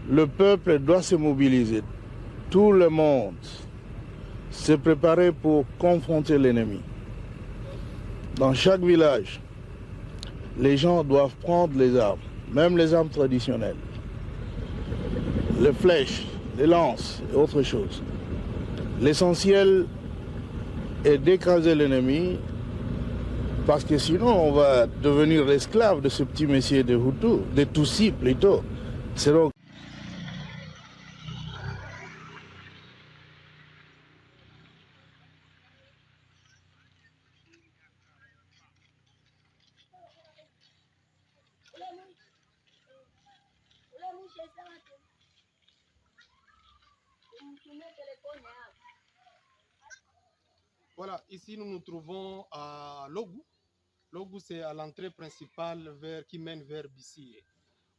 Le peuple doit se mobiliser. Tout le monde se préparer pour confronter l'ennemi. Dans chaque village, les gens doivent prendre les armes, même les armes traditionnelles, les flèches, les lances et autre chose. L'essentiel est d'écraser l'ennemi, parce que sinon on va devenir l'esclave de ce petit messier de Hutu, de Tutsi plutôt. C'est donc Voilà, ici nous nous trouvons à Logou. Logou, c'est à l'entrée principale qui mène vers Bissié,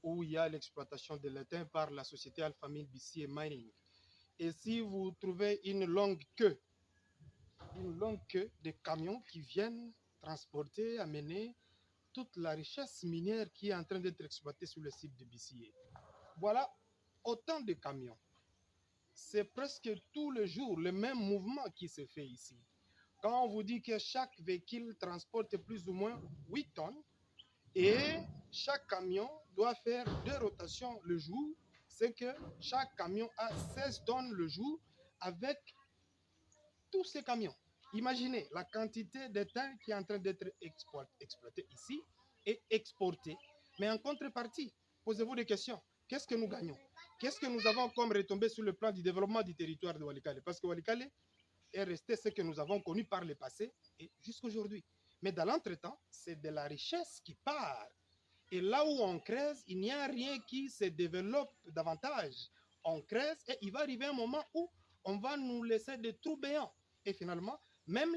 où il y a l'exploitation de l'étain par la société Alphamine Bissié Mining. Et si vous trouvez une longue queue de camions qui viennent transporter, amener toute la richesse minière qui est en train d'être exploitée sur le site de Bissié. Voilà autant de camions. C'est presque tous les jours le même mouvement qui se fait ici. Quand on vous dit que chaque véhicule transporte plus ou moins 8 tonnes et chaque camion doit faire 2 rotations le jour, c'est que chaque camion a 16 tonnes le jour avec tous ces camions. Imaginez la quantité d'étain qui est en train d'être exploité ici et exporté. Mais en contrepartie, posez-vous des questions. Qu'est-ce que nous gagnons? Qu'est-ce que nous avons comme retombé sur le plan du développement du territoire de Walikale? Parce que Walikale est resté ce que nous avons connu par le passé et jusqu'aujourd'hui. Mais dans l'entretemps, c'est de la richesse qui part. Et là où on creuse, il n'y a rien qui se développe davantage. On creuse et il va arriver un moment où on va nous laisser des trous béants. Et finalement, même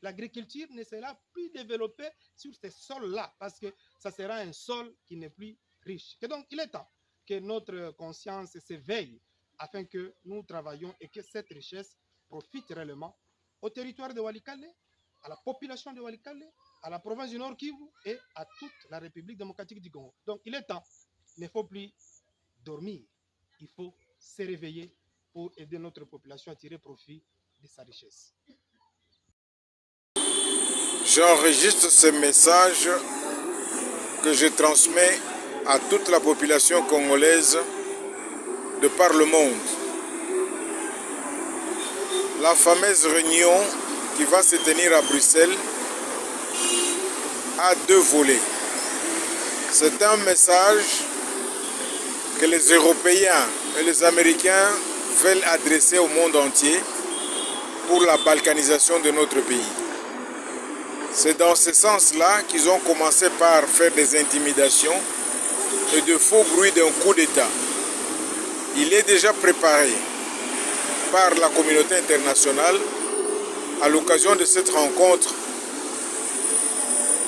l'agriculture ne sera plus développée sur ces sols-là parce que ça sera un sol qui n'est plus riche. Et donc, il est temps que notre conscience s'éveille afin que nous travaillions et que cette richesse profite réellement au territoire de Walikale, à la population de Walikale, à la province du Nord Kivu et à toute la République démocratique du Congo. Donc il est temps, il ne faut plus dormir, il faut se réveiller pour aider notre population à tirer profit de sa richesse. J'enregistre ce message que je transmets à toute la population congolaise de par le monde. La fameuse réunion qui va se tenir à Bruxelles a 2 volets. C'est un message que les Européens et les Américains veulent adresser au monde entier pour la balkanisation de notre pays. C'est dans ce sens-là qu'ils ont commencé par faire des intimidations et de faux bruits d'un coup d'État. Il est déjà préparé par la communauté internationale à l'occasion de cette rencontre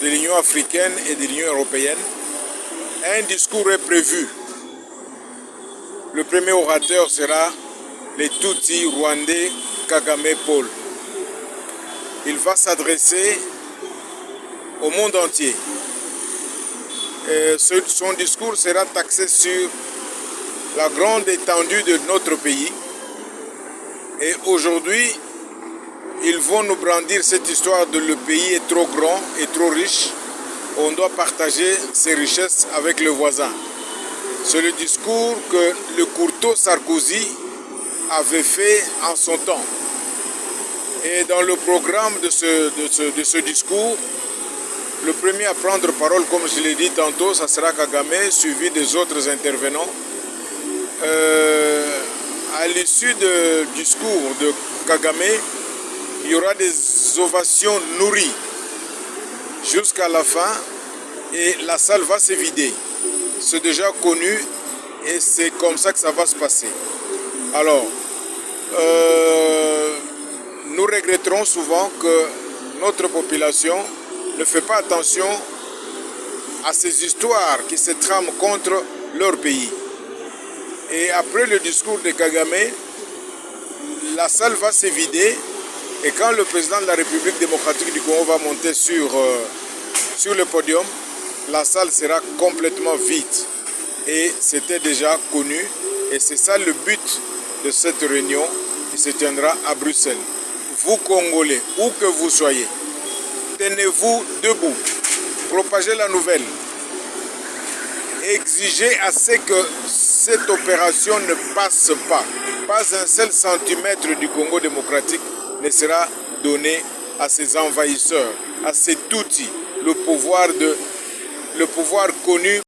de l'Union africaine et de l'Union européenne. Un discours est prévu. Le premier orateur sera le Tutsi rwandais Kagame Paul. Il va s'adresser au monde entier. Et son discours sera axé sur la grande étendue de notre pays. Et aujourd'hui, ils vont nous brandir cette histoire de le pays est trop grand et trop riche. On doit partager ses richesses avec le voisin. C'est le discours que le courteau Sarkozy avait fait en son temps. Et dans le programme de ce discours, le premier à prendre parole, comme je l'ai dit tantôt, ça sera Kagame, suivi des autres intervenants. À l'issue du discours de Kagame, il y aura des ovations nourries jusqu'à la fin et la salle va se vider. C'est déjà connu et c'est comme ça que ça va se passer. Alors, nous regretterons souvent que notre population ne fait pas attention à ces histoires qui se trament contre leur pays. Et après le discours de Kagame, la salle va se vider et quand le président de la République démocratique du Congo va monter sur le podium, la salle sera complètement vide. et c'était déjà connu. Et c'est ça le but de cette réunion qui se tiendra à Bruxelles. Vous Congolais, où que vous soyez, tenez-vous debout, propagez la nouvelle, exigez à ce que cette opération ne passe pas. Pas un seul centimètre du Congo démocratique ne sera donné à ces envahisseurs, à cet outil, le pouvoir connu.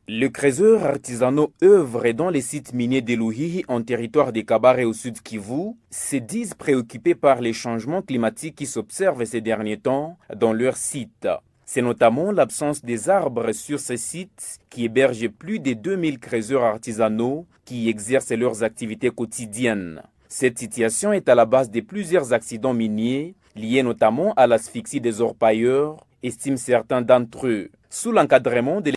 Les creuseurs artisanaux œuvrent dans les sites miniers de Luhihi en territoire de Kabare au sud Kivu se disent préoccupés par les changements climatiques qui s'observent ces derniers temps dans leurs sites. C'est notamment l'absence des arbres sur ces sites qui hébergent plus de 2000 creuseurs artisanaux qui exercent leurs activités quotidiennes. Cette situation est à la base de plusieurs accidents miniers liés notamment à l'asphyxie des orpailleurs, estiment certains d'entre eux. Sous l'encadrement de